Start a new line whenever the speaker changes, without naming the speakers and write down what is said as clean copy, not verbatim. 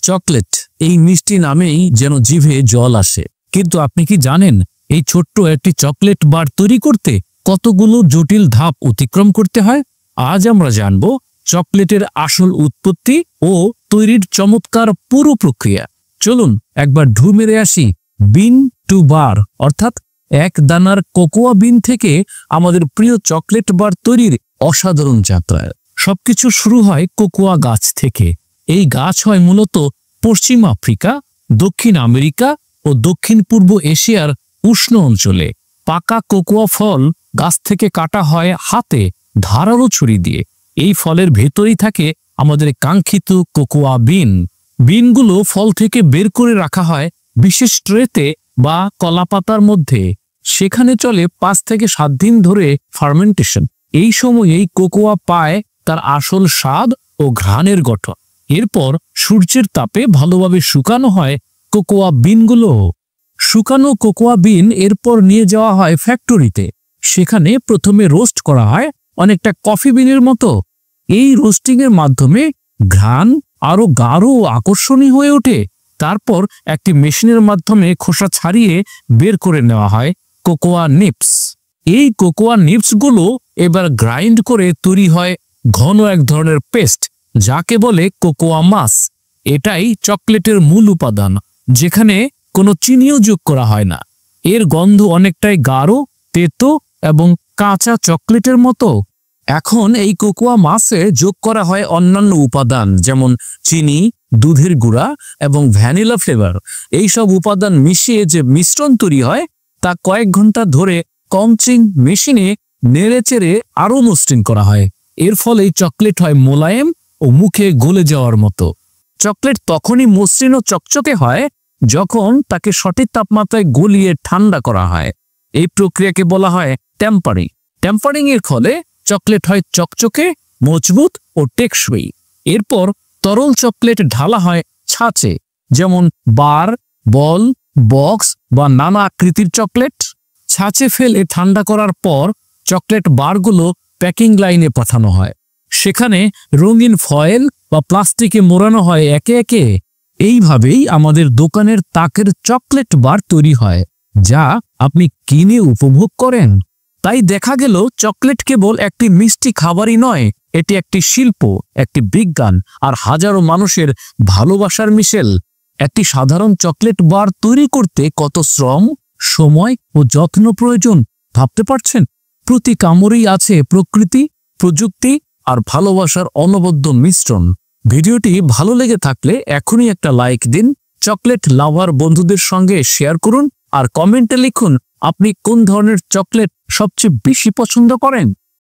Chocolate এই মিষ্টি নামেই যেন জিভে জল আসে। কিন্তু আপনি কি জানেন এই ছোট্ট একটি চকলেট বার তৈরি করতে কতগুলো জটিল ধাপ অতিক্রম করতে হয়? আজ আমরা জানব চকলেটের আসল উৎপত্তি ও তৈরির চমৎকার পুরো প্রক্রিয়া। চলুন একবার ঢু মেরে আসি বিন টু বার, অর্থাৎ এক দানার কোকোয়া বিন থেকে আমাদের প্রিয় চকলেট বার তৈরির অসাধারণ যাত্রায়। সবকিছু শুরু হয় কোকোয়া গাছ থেকে। এই গাছ হয় মূলত পশ্চিম আফ্রিকা, দক্ষিণ আমেরিকা ও দক্ষিণ পূর্ব এশিয়ার উষ্ণ অঞ্চলে। পাকা কোকোয়া ফল গাছ থেকে কাটা হয় হাতে ধারালো ছুরি দিয়ে। এই ফলের ভেতরেই থাকে আমাদের কাঙ্ক্ষিত কোকোয়া বিন। বিনগুলো ফল থেকে বের করে রাখা হয় বিশেষ ট্রেতে বা কলাপাতার মধ্যে। সেখানে চলে 5 থেকে 7 দিন ধরে ফার্মেন্টেশন। এই সময়েই কোকোয়া পায় তার আসল স্বাদ ও ঘ্রাণের গঠন। এরপর সূর্যের তাপে ভালোভাবে শুকানো হয় কোকোয়া বিনগুলো। শুকানো কোকোয়া বিন এরপর নিয়ে যাওয়া হয় ফ্যাক্টরিতে। সেখানে প্রথমে রোস্ট করা হয় অনেকটা কফি বিনের মতো। এই রোস্টিং এর মাধ্যমে ঘ্রাণ আরো গাঢ় ও আকর্ষণীয় হয়ে ওঠে। তারপর একটি মেশিনের মাধ্যমে খোসা ছাড়িয়ে বের করে নেওয়া হয় কোকোয়া নিপস। এই কোকোয়া নিপসগুলো এবার গ্রাইন্ড করে তৈরি হয় ঘন এক ধরনের পেস্ট, যাকে বলে কোকোয়া মাস। এটাই চকলেটের মূল উপাদান, যেখানে কোনো চিনিও যোগ করা হয় না। এর গন্ধ অনেকটাই গাঢ়, তেতো এবং কাঁচা চকলেটের মতো। এখন এই কোকোয়া মাসে যোগ করা হয় অন্যান্য উপাদান, যেমন চিনি, দুধের গুঁড়া এবং ভ্যানিলা ফ্লেভার। এই সব উপাদান মিশিয়ে যে মিশ্রণ তৈরি হয় তা কয়েক ঘন্টা ধরে কম্বচিং মেশিনে নেড়েচেড়ে আরও মসৃণ করা হয়। এর ফলে চকলেট হয় মোলায়েম ও মুখে গলে যাওয়ার মতো। চকলেট তখনই মসৃণ ও চকচকে হয় যখন তাকে সঠিক তাপমাত্রায় গলিয়ে ঠান্ডা করা হয়। এই প্রক্রিয়াকে বলা হয় টেম্পারিং। টেম্পারিং এর ফলে চকলেট হয় চকচকে, মজবুত ও টেকসই। এরপর তরল চকলেট ঢালা হয় ছাঁচে, যেমন বার, বল, বক্স বা নানা আকৃতির চকলেট। ছাঁচে ফেলে ঠান্ডা করার পর চকলেট বারগুলো প্যাকিং লাইনে পাঠানো হয়। সেখানে রঙিন ফয়েল বা প্লাস্টিকে মোড়ানো হয় একে একে। এইভাবেই আমাদের দোকানের তাকের চকলেট বার তৈরি হয়, যা আপনি কিনে উপভোগ করেন। তাই দেখা গেল চকলেট কেবল একটি মিষ্টি খাবারই নয়, এটি একটি শিল্প, একটি বিজ্ঞান আর হাজারো মানুষের ভালোবাসার মিশেল। একটি সাধারণ চকলেট বার তৈরি করতে কত শ্রম, সময় ও যত্ন প্রয়োজন ভাবতে পারছেন? প্রতি কামড়েই আছে প্রকৃতি, প্রযুক্তি আর ভালোবাসার অনবদ্য মিশ্রণ। ভিডিওটি ভালো লেগে থাকলে এখনই একটা লাইক দিন, চকলেট লাভার বন্ধুদের সঙ্গে শেয়ার করুন আর কমেন্টে লিখুন আপনি কোন ধরনের চকলেট সবচেয়ে বেশি পছন্দ করেন।